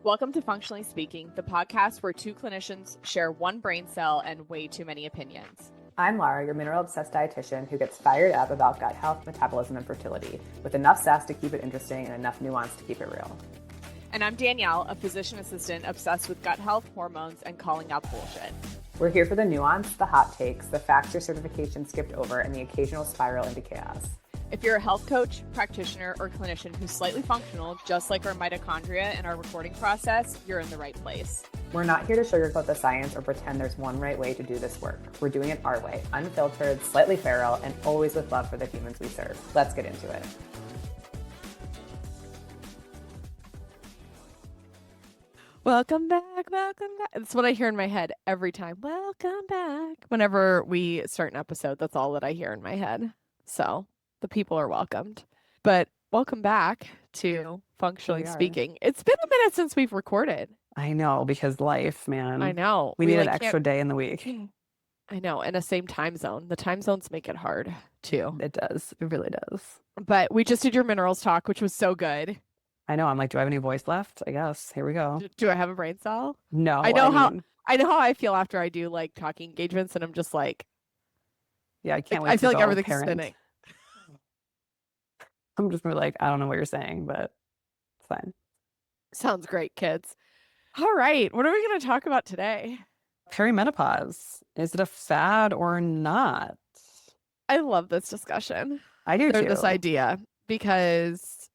Welcome to Functionally Speaking, the podcast where two clinicians share one brain cell and way too many opinions. I'm Laura, your mineral-obsessed dietitian who gets fired up about gut health, metabolism, and fertility, with enough sass to keep it interesting and enough nuance to keep it real. And I'm Danielle, a physician assistant obsessed with gut health, hormones, and calling out bullshit. We're here for the nuance, the hot takes, the facts your certification skipped over, and the occasional spiral into chaos. If you're a health coach, practitioner, or clinician who's slightly functional, just like our mitochondria in our recording process, you're in the right place. We're not here to sugarcoat the science or pretend there's one right way to do this work. We're doing it our way, unfiltered, slightly feral, and always with love for the humans we serve. Let's get into it. Welcome back, welcome back. That's what I hear in my head every time. Welcome back. Whenever we start an episode, that's all that I hear in my head. So the people are welcomed. But welcome back to Functionally Speaking. It's been a minute since we've recorded. I know, because life, man. I know. We need an extra day in the week. I know. And the same time zone. The time zones make it hard, too. It does. It really does. But we just did your minerals talk, which was so good. I know. I'm like, do I have any voice left? I guess. Here we go. Do I have a brain cell? No. I know how I feel after I do like talking engagements, and I'm just like, yeah, I can't wait. I feel like everything's spinning. I'm just really like, I don't know what you're saying, but it's fine. Sounds great, kids. All right. What are we going to talk about today? Perimenopause. Is it a fad or not? I love this discussion. I do too. This idea, because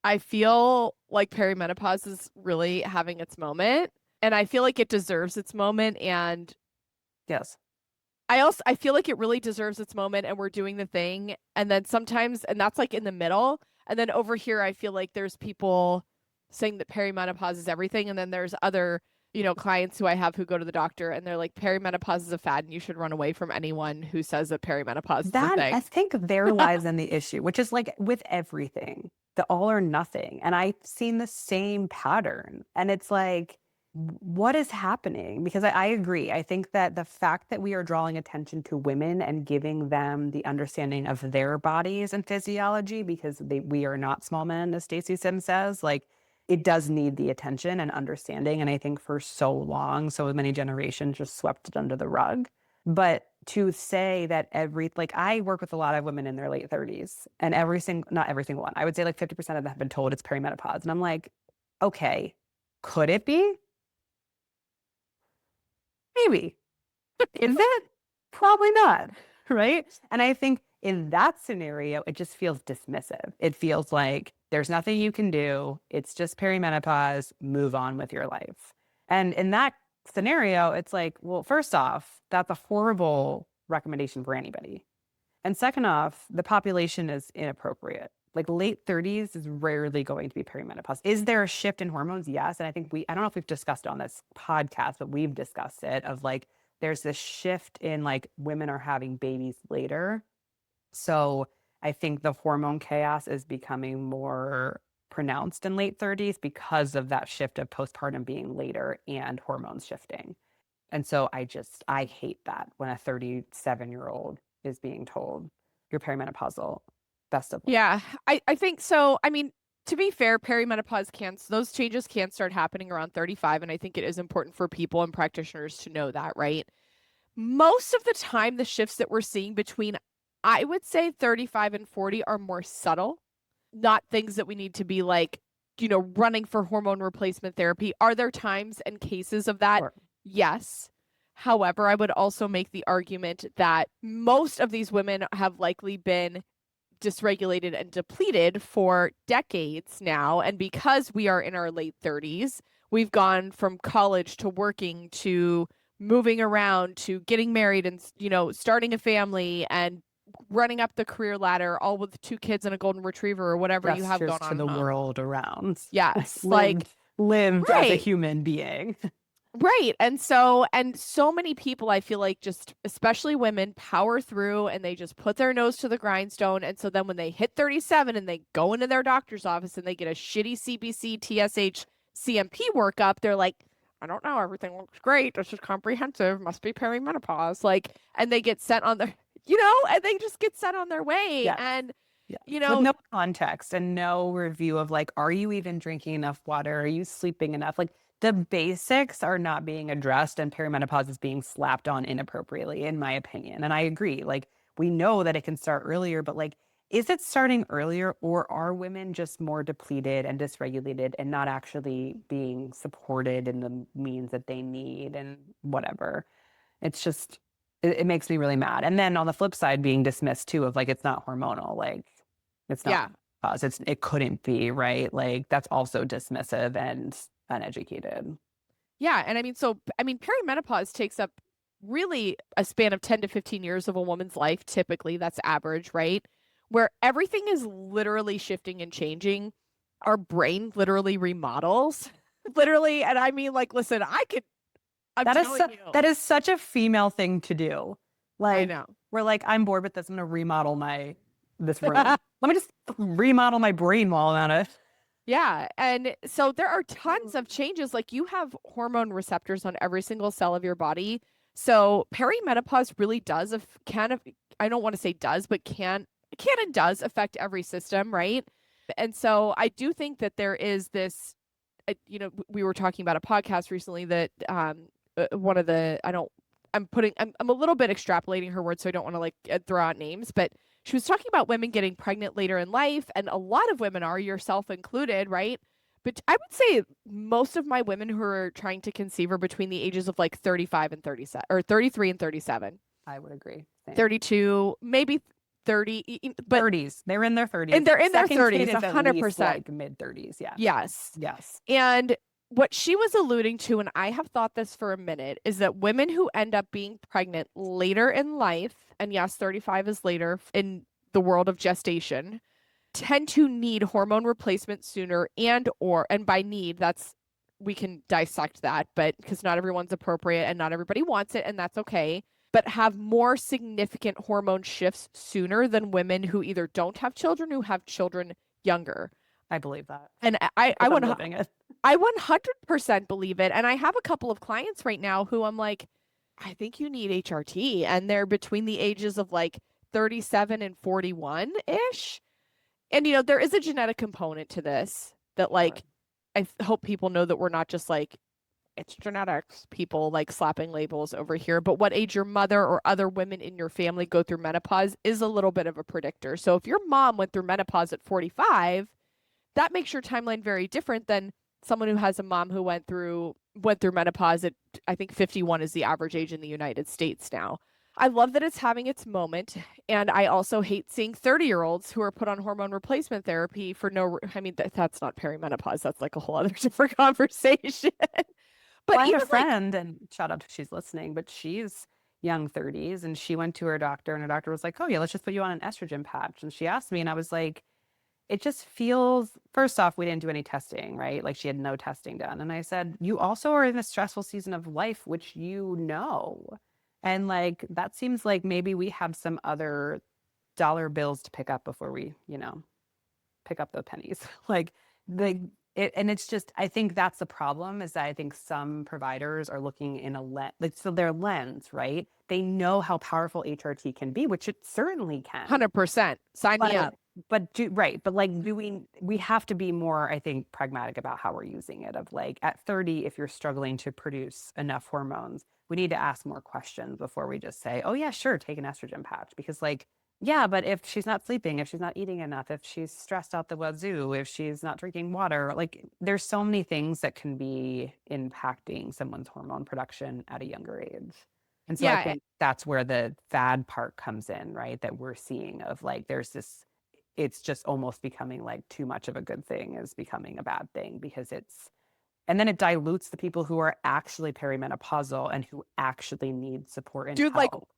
I feel like perimenopause is really having its moment, and I feel like it deserves its moment. And yes, I feel like it really deserves its moment, and we're doing the thing. And then sometimes, and that's like in the middle. And then over here, I feel like there's people saying that perimenopause is everything. And then there's other, clients who I have who go to the doctor and they're like, perimenopause is a fad and you should run away from anyone who says that perimenopause is a thing. I think there lies in the issue, which is like with everything, the all or nothing. And I've seen the same pattern. And it's like, what is happening? Because I agree. I think that the fact that we are drawing attention to women and giving them the understanding of their bodies and physiology, because we are not small men, as Stacey Sim says, like it does need the attention and understanding. And I think for so long, so many generations just swept it under the rug. But to say that I work with a lot of women in their late 30s, and not every single one, I would say like 50% of them have been told it's perimenopause. And I'm like, okay, could it be? Maybe. Is it? Probably not. Right. And I think in that scenario, it just feels dismissive. It feels like there's nothing you can do. It's just perimenopause. Move on with your life. And in that scenario, it's like, well, first off, that's a horrible recommendation for anybody. And second off, the population is inappropriate. Like late 30s is rarely going to be perimenopause. Is there a shift in hormones? Yes. And I think I don't know if we've discussed it on this podcast, but we've discussed it of like, there's this shift in like women are having babies later. So I think the hormone chaos is becoming more pronounced in late 30s because of that shift of postpartum being later and hormones shifting. And so I hate that when a 37-year-old is being told you're perimenopausal. Best of luck. Yeah, I think so. I mean, to be fair, perimenopause those changes can start happening around 35. And I think it is important for people and practitioners to know that, right? Most of the time, the shifts that we're seeing between, I would say 35 and 40 are more subtle, not things that we need to be like, running for hormone replacement therapy. Are there times and cases of that? Sure. Yes. However, I would also make the argument that most of these women have likely been dysregulated and depleted for decades now. And because we are in our late 30s, we've gone from college to working to moving around to getting married and, starting a family and running up the career ladder, all with 2 kids and a golden retriever or whatever you have going on. To the world around. Yes. lived as a human being. Right. And so many people, I feel like, just especially women, power through and they just put their nose to the grindstone. And so then when they hit 37 and they go into their doctor's office and they get a shitty CBC, TSH, CMP workup, they're like, I don't know, everything looks great. This is comprehensive. Must be perimenopause. And they get sent on their, and they just get sent on their way. Yes. And Yeah. You With know, no context and no review of like, are you even drinking enough water? Are you sleeping enough? Like the basics are not being addressed and perimenopause is being slapped on inappropriately, in my opinion. And I agree. Like we know that it can start earlier, but like, is it starting earlier or are women just more depleted and dysregulated and not actually being supported in the means that they need and whatever? It's just, it makes me really mad. And then on the flip side, being dismissed too of like, it's not hormonal. Like, it's not yeah. cause. It couldn't be, right? Like that's also dismissive and uneducated. Yeah, and I mean, so I mean, perimenopause takes up really a span of 10 to 15 years of a woman's life, typically. That's average, right? Where everything is literally shifting and changing. Our brain literally remodels. Literally, and I mean like listen, I'm telling you. That is such a female thing to do. I Like know. we're like, I'm bored with this. I'm gonna remodel my this room. Let me just remodel my brain while I'm at it. Yeah. And so there are tons of changes. Like you have hormone receptors on every single cell of your body. So perimenopause really does, I don't want to say does, but can and does affect every system, right? And so I do think that there is this, we were talking about a podcast recently that one of the, I don't, I'm a little bit extrapolating her words, so I don't want to like throw out names, but she was talking about women getting pregnant later in life, and a lot of women are, yourself included, right? But I would say most of my women who are trying to conceive are between the ages of like 35 and 37, or 33 and 37, I would agree. Same. 32, maybe 30, but 30s. They're in their and 30s. they're in their Second kid 30s, is at least 100%. like mid 30s. Yeah. Yes. Yes. And what she was alluding to, and I have thought this for a minute, is that women who end up being pregnant later in life, and yes, 35 is later in the world of gestation, tend to need hormone replacement sooner, and by need, that's, we can dissect that, but because not everyone's appropriate and not everybody wants it, and that's okay, but have more significant hormone shifts sooner than women who either don't have children, who have children younger. I believe that And I because I I'm would living it. I 100% believe it. And I have a couple of clients right now who I'm like, I think you need HRT. And they're between the ages of like 37 and 41 ish. And, there is a genetic component to this that, Sure. like, hope people know that we're not just like, it's genetics, people like slapping labels over here. But what age your mother or other women in your family go through menopause is a little bit of a predictor. So if your mom went through menopause at 45, that makes your timeline very different than someone who has a mom who went through menopause at, I think 51 is the average age in the United States now. I love that it's having its moment, and I also hate seeing 30-year-olds who are put on hormone replacement therapy for I mean that's not perimenopause, that's like a whole other different conversation. But Well, I had a even like, friend, and shout out if she's listening, but she's young 30s, and she went to her doctor, and her doctor was like, "Oh yeah, let's just put you on an estrogen patch." And she asked me, and I was like, "It just feels." First off, we didn't do any testing, right? Like she had no testing done, and I said, "You also are in a stressful season of life, which you know, and like that seems like maybe we have some other dollar bills to pick up before we, pick up the pennies." Like the and it's just I think that's the problem is that I think some providers are looking in a lens like so their lens, right? They know how powerful HRT can be, which it certainly can. 100%, sign me But up. right, but like do we have to be more, I think, pragmatic about how we're using it of like at 30, if you're struggling to produce enough hormones, we need to ask more questions before we just say, "Oh yeah, sure, take an estrogen patch." Because like yeah, but if she's not sleeping, if she's not eating enough, if she's stressed out the wazoo, if she's not drinking water, like there's so many things that can be impacting someone's hormone production at a younger age. And so I Yeah, think that's where the fad part comes in, right? That we're seeing of like there's this it's just almost becoming like too much of a good thing is becoming a bad thing because it's and then it dilutes the people who are actually perimenopausal and who actually need support and dude, like, help.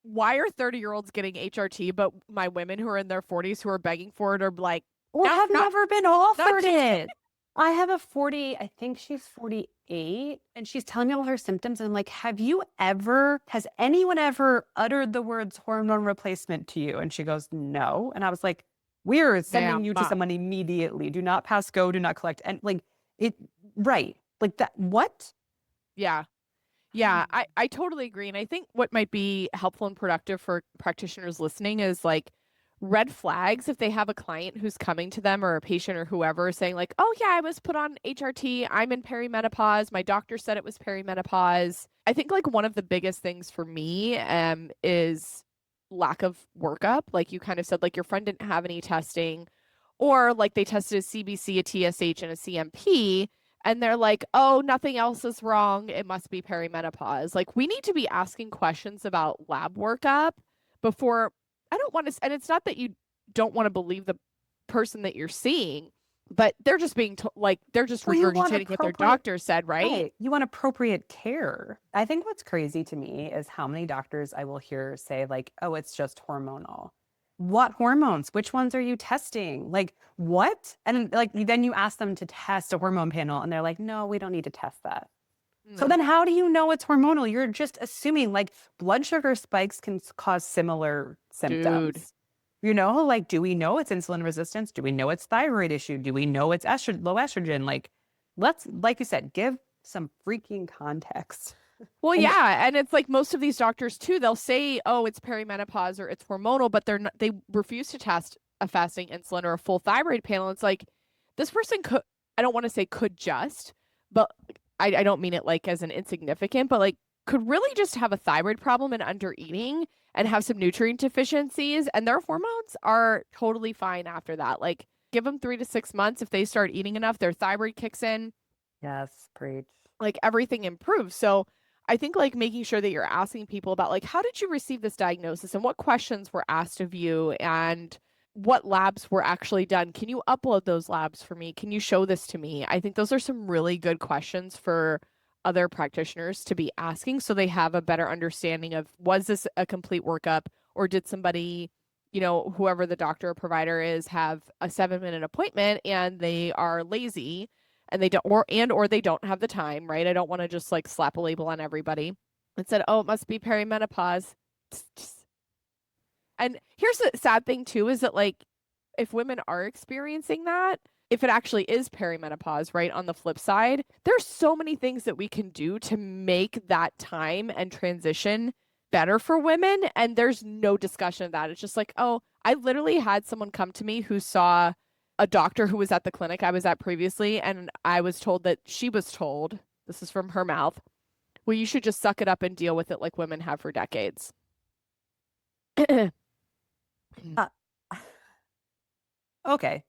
why are 30-year-olds getting HRT, but my women who are in their 40s who are begging for it are like, Or no, have not never been not offered just it. I have a 40, I think she's 48, and she's telling me all her symptoms. And I'm like, has anyone ever uttered the words hormone replacement to you? And she goes, no. And I was like, we're sending ma'am. you to someone immediately. Do not pass go, do not collect. And like, it, right. Like that, what? Yeah. Yeah, I totally agree. And I think what might be helpful and productive for practitioners listening is like red flags if they have a client who's coming to them or a patient or whoever saying like, "Oh yeah, I was put on HRT. I'm in perimenopause. My doctor said it was perimenopause." I think like one of the biggest things for me is lack of workup. Like you kind of said, like your friend didn't have any testing, or like they tested a CBC, a TSH, and a CMP, and they're like, "Oh, nothing else is wrong. It must be perimenopause." Like we need to be asking questions about lab workup before. I don't want to, and it's not that you don't want to believe the person that you're seeing, but they're just being like they're just Well, you want regurgitating what their appropriate, doctor said, right? right? You want appropriate care. I think what's crazy to me is how many doctors I will hear say, like, oh, it's just hormonal. What hormones? Which ones are you testing? Like, what? And like, then you ask them to test a hormone panel, and they're like, no, we don't need to test that. So No. then how do you know it's hormonal? You're just assuming like blood sugar spikes can cause similar Dude. symptoms. You know, like, do we know it's insulin resistance? Do we know it's thyroid issue? Do we know it's estrogen, low estrogen? Like, let's, like you said, give some freaking context. Well, And yeah, and it's like most of these doctors too, they'll say, "Oh, it's perimenopause or it's hormonal," but they're not, they refuse to test a fasting insulin or a full thyroid panel. It's like this person could, I don't want to say could just, but I don't mean it like as an insignificant, but like could really just have a thyroid problem and under eating and have some nutrient deficiencies, and their hormones are totally fine after that. Like give them 3 to 6 months. If they start eating enough, their thyroid kicks in, yes, preach. like everything improves. So I think like making sure that you're asking people about like how did you receive this diagnosis and what questions were asked of you and what labs were actually done. Can you upload those labs for me? Can you show this to me? I think those are some really good questions for other practitioners to be asking so they have a better understanding of was this a complete workup or did somebody, whoever the doctor or provider is, have a 7-minute appointment and they are lazy and they don't or they don't have the time, right? I don't want to just like slap a label on everybody and said, "Oh, it must be perimenopause." And here's the sad thing too is that like if women are experiencing that, if it actually is perimenopause, right? On the flip side, there's so many things that we can do to make that time and transition better for women. And there's no discussion of that. It's just like, oh, I literally had someone come to me who saw a doctor who was at the clinic I was at previously, and I was told that she was told, this is from her mouth, well, you should just suck it up and deal with it like women have for decades. Uh, okay,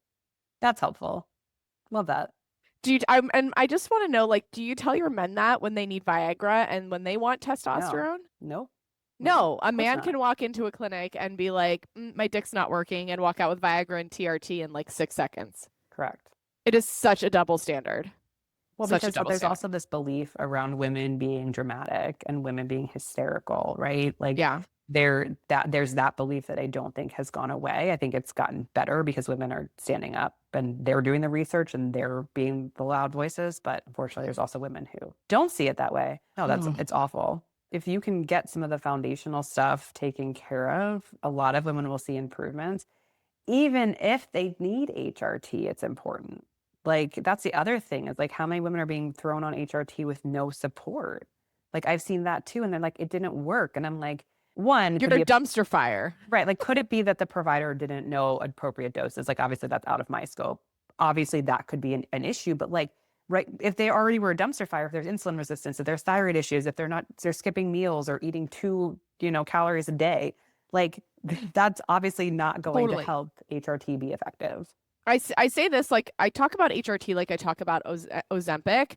that's helpful. Love that. And I just want to know, like, do you tell your men that when they need Viagra and when they want No, testosterone? no, No, a of course man not. can walk into a clinic and be like, my dick's not working, and walk out with Viagra and TRT in like 6 seconds. Correct. It is such a double standard. Well, Such a because double there's standard. also this belief around women being dramatic and women being hysterical, right? Like Yeah. there's that belief that I don't think has gone away. I think it's gotten better because women are standing up and they're doing the research and they're being the loud voices. But unfortunately, there's also women who don't see it that way. No, Oh. it's awful. If you can get some of the foundational stuff taken care of, a lot of women will see improvements. Even if they need HRT, it's important. Like, that's the other thing is like how many women are being thrown on HRT with no support? Like, I've seen that too. And they're like, it didn't work. And I'm like, one, it You're could a be a, dumpster fire. right. Like, could it be that the provider didn't know appropriate doses? Like, obviously, that's out of my scope. Obviously, that could be an issue. But like, right, if they already were a dumpster fire, if there's insulin resistance, if there's thyroid issues, if they're skipping meals or eating two, calories a day, like that's obviously not going to Totally. help HRT be effective. I say this like I talk about HRT like I talk about Ozempic,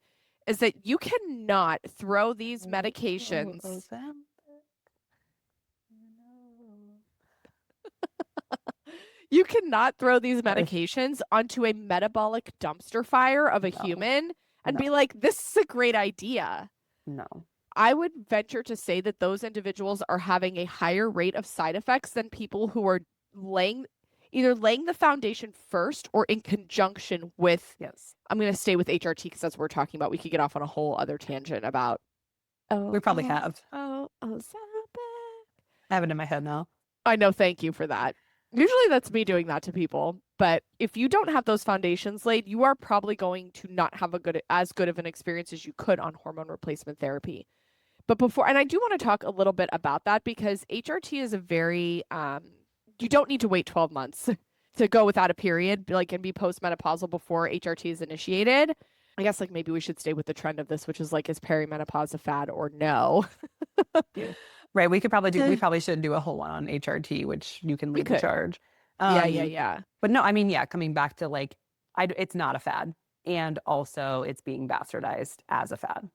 is that you cannot throw these medications. Ozempic. You cannot throw these Sorry. medications onto a metabolic dumpster fire of a No, human and no, be like, this is a great idea. no. I would venture to say that those individuals are having a higher rate of side effects than people who are laying either laying the foundation first or in conjunction with. Yes. I'm going to stay with HRT because that's what we're talking about. We could get off on a whole other tangent about We probably have. Ozempic. I have it in my head now. I know, thank you for that. Usually that's me doing that to people, but if you don't have those foundations laid, you are probably going to not have as good of an experience as you could on hormone replacement therapy. But before, and I do want to talk a little bit about that because HRT is a very you don't need to wait 12 months to go without a period, like, and be postmenopausal before HRT is initiated. I guess like maybe we should stay with the trend of this, which is like, is perimenopause a fad or no? Yeah. Right. We probably should do a whole one on HRT, which you can We lead the could. charge. Yeah, yeah, Um, yeah. but no, I mean, yeah, coming back to like, it's not a fad. And also it's being bastardized as a fad.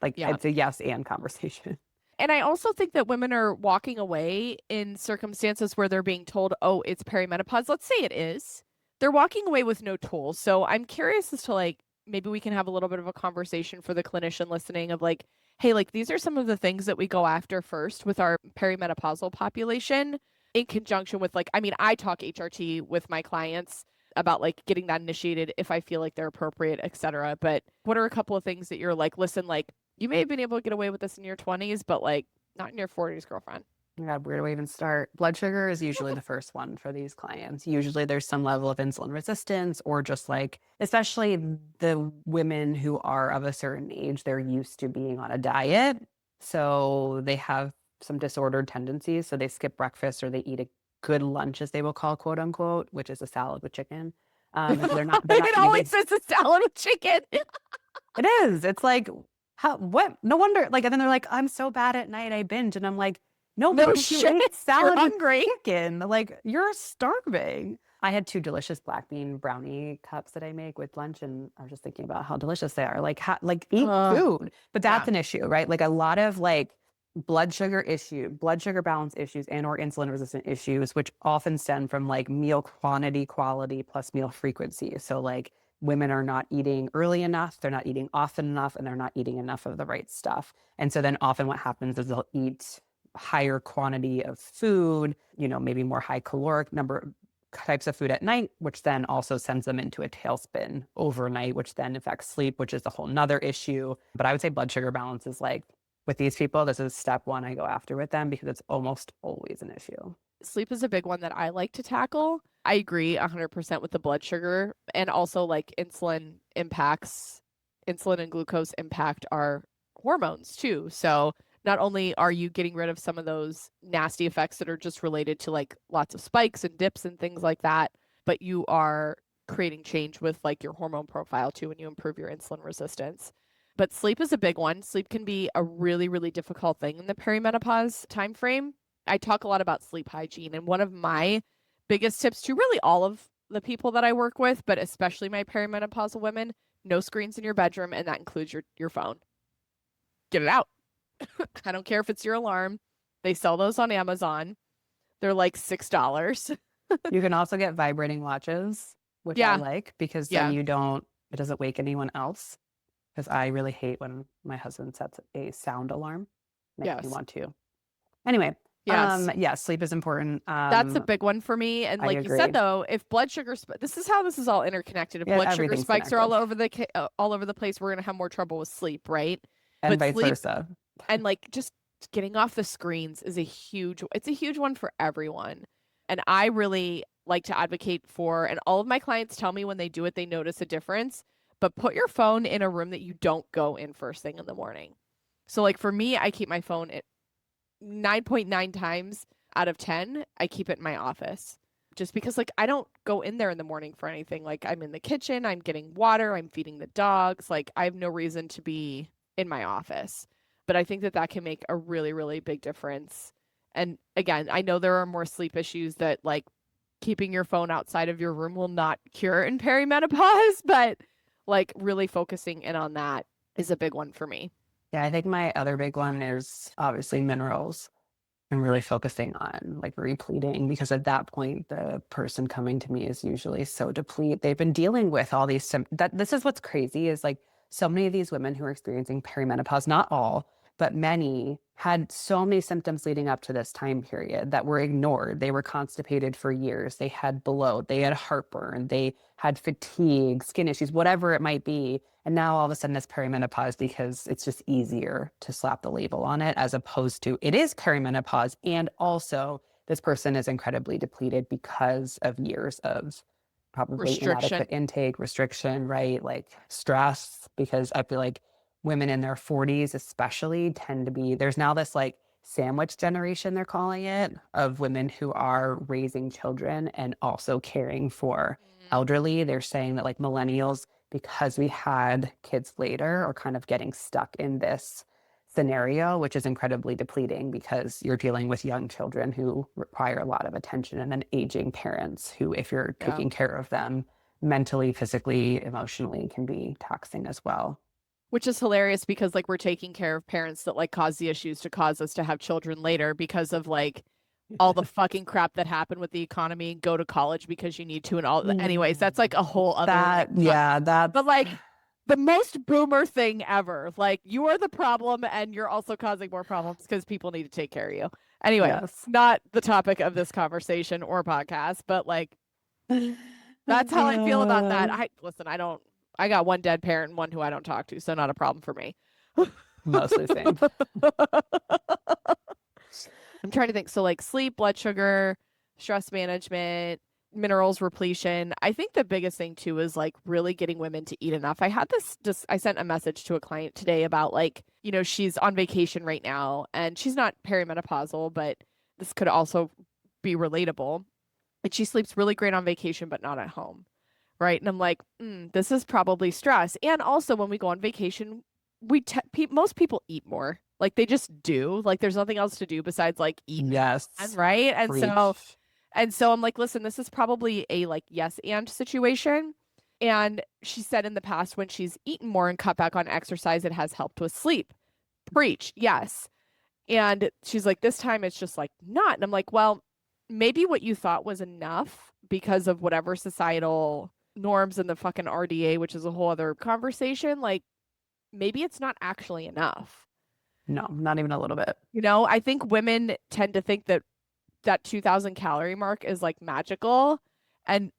Like Yeah. it's a yes and conversation. And I also think that women are walking away in circumstances where they're being told, oh, it's perimenopause. Let's say it is. They're walking away with no tools. So I'm curious as to like, maybe we can have a little bit of a conversation for the clinician listening of like, hey, like these are some of the things that we go after first with our perimenopausal population in conjunction with like, I mean, I talk HRT with my clients about like getting that initiated if I feel like they're appropriate, et cetera. But what are a couple of things that you're like, listen, like you may have been able to get away with this in your 20s, but like not in your 40s, girlfriend. Oh my God, where do I even start? Blood sugar is usually the first one for these clients. Usually there's some level of insulin resistance or just like, especially the women who are of a certain age, they're used to being on a diet. So they have some disordered tendencies. So they skip breakfast or they eat a good lunch, as they will call, quote unquote, which is a salad with chicken. And so they're not It eating always says a salad with chicken. it is. It's like, how, what? No wonder. Like, and then they're like, I'm so bad at night, I binge. And I'm like, no, No because you shit. ate You're salad with hungry. chicken. Like, you're starving. I had 2 delicious black bean brownie cups that I make with lunch, and I was just thinking about how delicious they are. Like, like eat Uh, food. But yeah. that's an issue, right? Like a lot of like blood sugar balance issues and or insulin resistant issues, which often stem from like meal quantity, quality plus meal frequency. So like women are not eating early enough, they're not eating often enough, and they're not eating enough of the right stuff. And so then often what happens is they'll eat higher quantity of food, maybe more high caloric number types of food at night, which then also sends them into a tailspin overnight, which then affects sleep, which is a whole nother issue. But I would say blood sugar balance is like with these people, this is step one I go after with them because it's almost always an issue. Sleep is a big one that I like to tackle. I agree 100% with the blood sugar and also like insulin and glucose impact our hormones too. So not only are you getting rid of some of those nasty effects that are just related to like lots of spikes and dips and things like that, but you are creating change with like your hormone profile too when you improve your insulin resistance. But sleep is a big one. Sleep can be a really, really difficult thing in the perimenopause timeframe. I talk a lot about sleep hygiene, and one of my biggest tips to really all of the people that I work with, but especially my perimenopausal women, no screens in your bedroom, and that includes your phone. Get it out. I don't care if it's your alarm. They sell those on Amazon. They're like $6. You can also get vibrating watches, which I Yeah, like because then yeah, it doesn't wake anyone else. Because I really hate when my husband sets a sound alarm. Makes me yes, want to. Anyway, yes. yeah, sleep is important. That's a big one for me. And I like you said, agree. though, if blood sugar, this is how this is all interconnected. If Yeah, blood sugar everything's spikes are connected, all over the place, we're gonna have more trouble with sleep, right? and But vice sleep versa. and like just getting off the screens is it's a huge one for everyone. And I really like to advocate for, and all of my clients tell me when they do it, they notice a difference. But put your phone in a room that you don't go in first thing in the morning. So like for me, I keep my phone at 9.9 times out of 10, I keep it in my office. Just because like I don't go in there in the morning for anything. Like I'm in the kitchen, I'm getting water, I'm feeding the dogs. Like I have no reason to be in my office. But I think that that can make a really, really big difference. And again, I know there are more sleep issues that like keeping your phone outside of your room will not cure in perimenopause, but like really focusing in on that is a big one for me. Yeah, I think my other big one is obviously minerals. I'm really focusing on like repleting because at that point the person coming to me is usually so depleted. They've been dealing with all these that this is what's crazy is like so many of these women who are experiencing perimenopause, not all, but many had so many symptoms leading up to this time period that were ignored. They were constipated for years. They had bloat, they had heartburn, they had fatigue, skin issues, whatever it might be. And now all of a sudden it's perimenopause because it's just easier to slap the label on it as opposed to it is perimenopause. And also this person is incredibly depleted because of years of probably inadequate Restriction. intake, restriction, right? Like stress, because I feel like women in their 40s especially tend to be, there's now this like sandwich generation, they're calling it, of women who are raising children and also caring for elderly. They're saying that like millennials, because we had kids later, are kind of getting stuck in this scenario, which is incredibly depleting because you're dealing with young children who require a lot of attention and then aging parents who, if you're Yeah. taking care of them mentally, physically, emotionally, can be taxing as well. Which is hilarious because like we're taking care of parents that like cause the issues to cause us to have children later because of like all the fucking crap that happened with the economy and go to college because you need to and all anyways, that's like a whole other like Yeah, but that's like the most boomer thing ever. Like you are the problem and you're also causing more problems because people need to take care of you. Anyway, yes. not the topic of this conversation or podcast, but like that's how I feel about that. I listen, I got one dead parent and one who I don't talk to, so not a problem for me. Mostly same. I'm trying to think. So like sleep, blood sugar, stress management, minerals repletion. I think the biggest thing too is like really getting women to eat enough. I had this just I sent a message to a client today about like, she's on vacation right now and she's not perimenopausal, but this could also be relatable. And she sleeps really great on vacation, but not at home. Right. And I'm like, this is probably stress. And also, when we go on vacation, most people eat more. Like they just do. Like there's nothing else to do besides like eat. And Yes. right. Preach. And so I'm like, listen, this is probably a like yes and situation. And she said in the past when she's eaten more and cut back on exercise, it has helped with sleep. Preach. Yes. And she's like, this time it's just like not. And I'm like, well, maybe what you thought was enough because of whatever societal norms and the fucking RDA, which is a whole other conversation, like maybe it's not actually enough. No, not even a little bit. I think women tend to think that 2000 calorie mark is like magical. And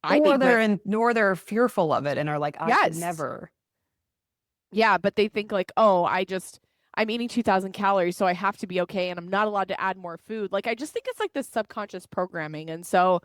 I Or need they're in, or they're fearful of it and are like, I could yes. never. Yeah, but they think like, oh, I'm eating 2000 calories, so I have to be okay and I'm not allowed to add more food. Like I just think it's like this subconscious programming. And so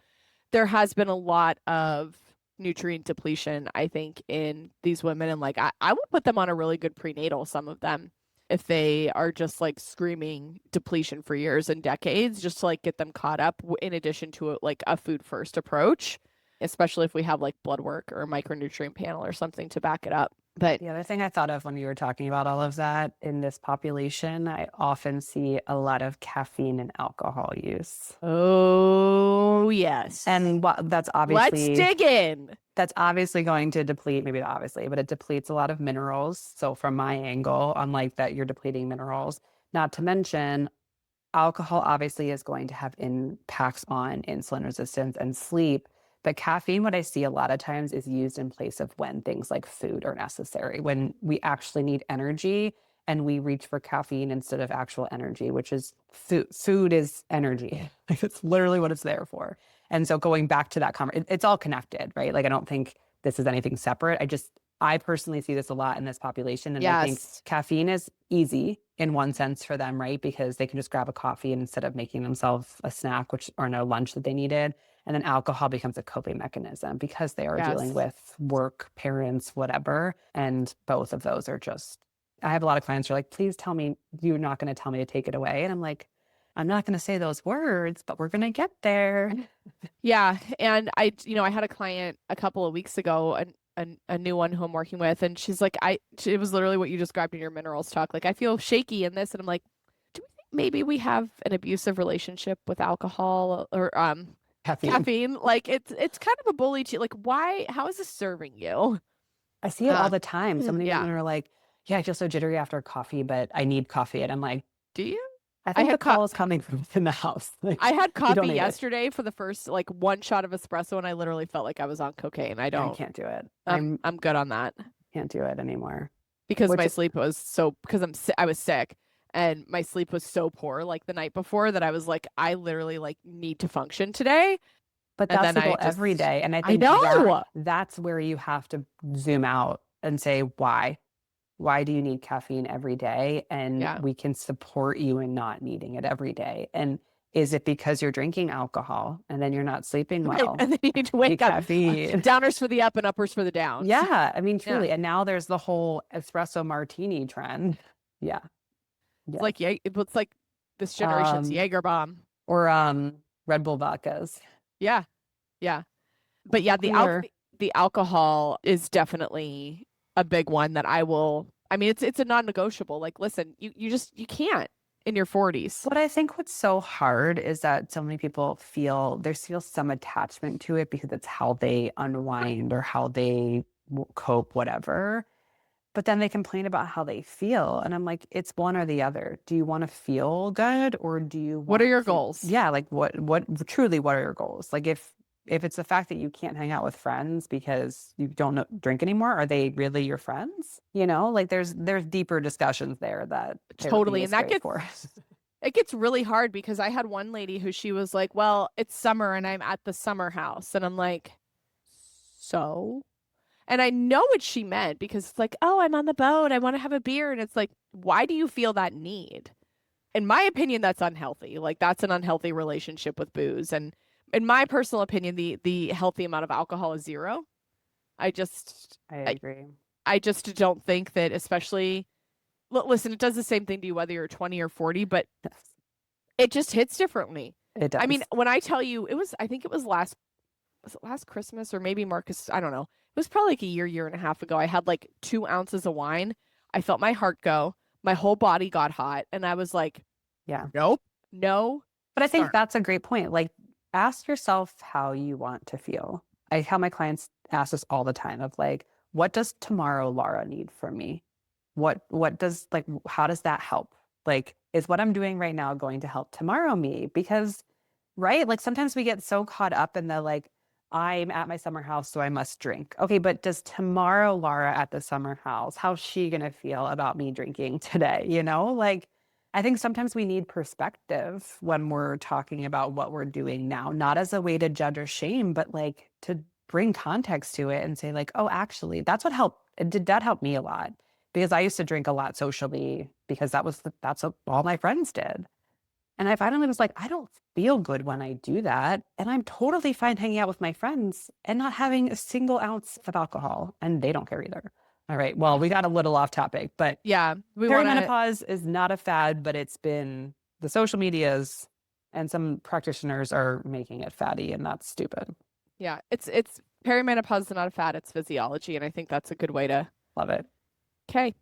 there has been a lot of nutrient depletion, I think, in these women. And like, I would put them on a really good prenatal, some of them, if they are just like screaming depletion for years and decades, just to like get them caught up in addition to like a food first approach, especially if we have like blood work or a micronutrient panel or something to back it up. But The other thing I thought of when you were talking about all of that in this population, I often see a lot of caffeine and alcohol use. oh, yes. And Let's dig in. that's obviously going to deplete, maybe not obviously, but it depletes a lot of minerals. So from my angle, unlike that, you're depleting minerals. Not to mention, alcohol obviously is going to have impacts on insulin resistance and sleep. But caffeine, what I see a lot of times, is used in place of when things like food are necessary, when we actually need energy and we reach for caffeine instead of actual energy, which is food. Food is energy. Like it's literally what it's there for. And so going back to that conversation, it's all connected, right? Like I don't think this is anything separate. I personally see this a lot in this population. And I think Yes. caffeine is easy in one sense for them, right? Because they can just grab a coffee and instead of making themselves a snack, or no lunch that they needed. And then alcohol becomes a coping mechanism because they are dealing Yes. with work, parents, whatever. And both of those are just, I have a lot of clients who are like, please tell me you're not going to tell me to take it away. And I'm like, I'm not going to say those words, but we're going to get there. Yeah. And I had a client a couple of weeks ago, a new one who I'm working with, and she's like, it was literally what you described in your minerals talk. Like, I feel shaky in this. And I'm like, do we think maybe we have an abusive relationship with alcohol or caffeine? Like, it's kind of a bully to like, how is this serving you? I see it all the Uh, time. So many yeah. women are like, yeah, I feel so jittery after coffee, but I need coffee. And I'm like, Do you? I I think the had co- call is coming from within the house. Like, I had you don't coffee need it. yesterday for the first like one shot of espresso, and I literally felt like I was on cocaine. I can't do it. I'm good on that Can't do it anymore. because Which, my sleep was because I was sick and my sleep was so poor like the night before that I was like I literally like need to function today. but And that's then the goal every day. And I I think know. that's where you have to zoom out and say, why? Why do you need caffeine every day? And Yeah. we can support you in not needing it every day. And is it because you're drinking alcohol and then you're not sleeping Right. well? And then you need to Need wake up. caffeine. Downers for the up and uppers for the downs. Yeah, I mean, Yeah. truly. And now there's the whole espresso martini trend. Yeah. It's Yes. like it's like this generation's Um, Jaeger bomb. or Red Bull vodkas. Yeah, yeah. I But yeah, think we are. the alcohol is definitely a big one that I will. I mean, it's a non-negotiable. Like, listen, you just you can't in your 40s. What I think what's so hard is that so many people feel there's still some attachment to it because it's how they unwind or how they cope, whatever. But then they complain about how they feel. And I'm like, it's one or the other. Do you want to feel good or do you What are want your to, goals? yeah, like what truly, what are your goals? Like if it's the fact that you can't hang out with friends because you don't drink anymore, are they really your friends? You know, like there's deeper discussions there that therapy Totally. And is that great gets for. it gets really hard because I had one lady who she was like, "Well, it's summer and I'm at the summer house." And I'm like, "So?" And I know what she meant because it's like, "Oh, I'm on the boat. I want to have a beer." And it's like, "Why do you feel that need?" In my opinion, that's unhealthy. Like that's an unhealthy relationship with booze. And in my personal opinion, the healthy amount of alcohol is zero. I just I I, agree. I just don't think that especially listen, it does the same thing to you whether you're 20 or 40, but Yes, it just hits differently. it I mean, does. when I tell you it was I think it was it last Christmas or maybe Marcus, I don't know. It was probably like a year and a half ago. I had like 2 ounces of wine. I felt my heart go. My whole body got hot. And I was like, Yeah. nope, no, But I think sir. that's a great point. Like, ask yourself how you want to feel. I tell my clients ask this all the time of like, what does tomorrow Laura need from me? What does like how does that help? Like, is what I'm doing right now going to help tomorrow me? Because, right? Like sometimes we get so caught up in the like, I'm at my summer house, so I must drink. Okay, but does tomorrow Laura at the summer house, how's she gonna feel about me drinking today? You know, like I think sometimes we need perspective when we're talking about what we're doing now, not as a way to judge or shame, but like to bring context to it and say, like, oh, actually, that's what helped. Did that help me a lot? Because I used to drink a lot socially because that's what all my friends did. And I finally was like, I don't feel good when I do that. And I'm totally fine hanging out with my friends and not having a single ounce of alcohol. And they don't care either. All right. Well, we got a little off topic, but Yeah, we want to perimenopause is not a fad, but it's been the social medias and some practitioners are making it fatty, and that's stupid. yeah, it's perimenopause is not a fad, it's physiology, and I think that's a good way to Love it. okay,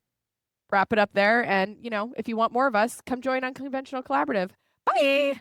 wrap it up there. And if you want more of us, come join Unconventional Collaborative. Bye.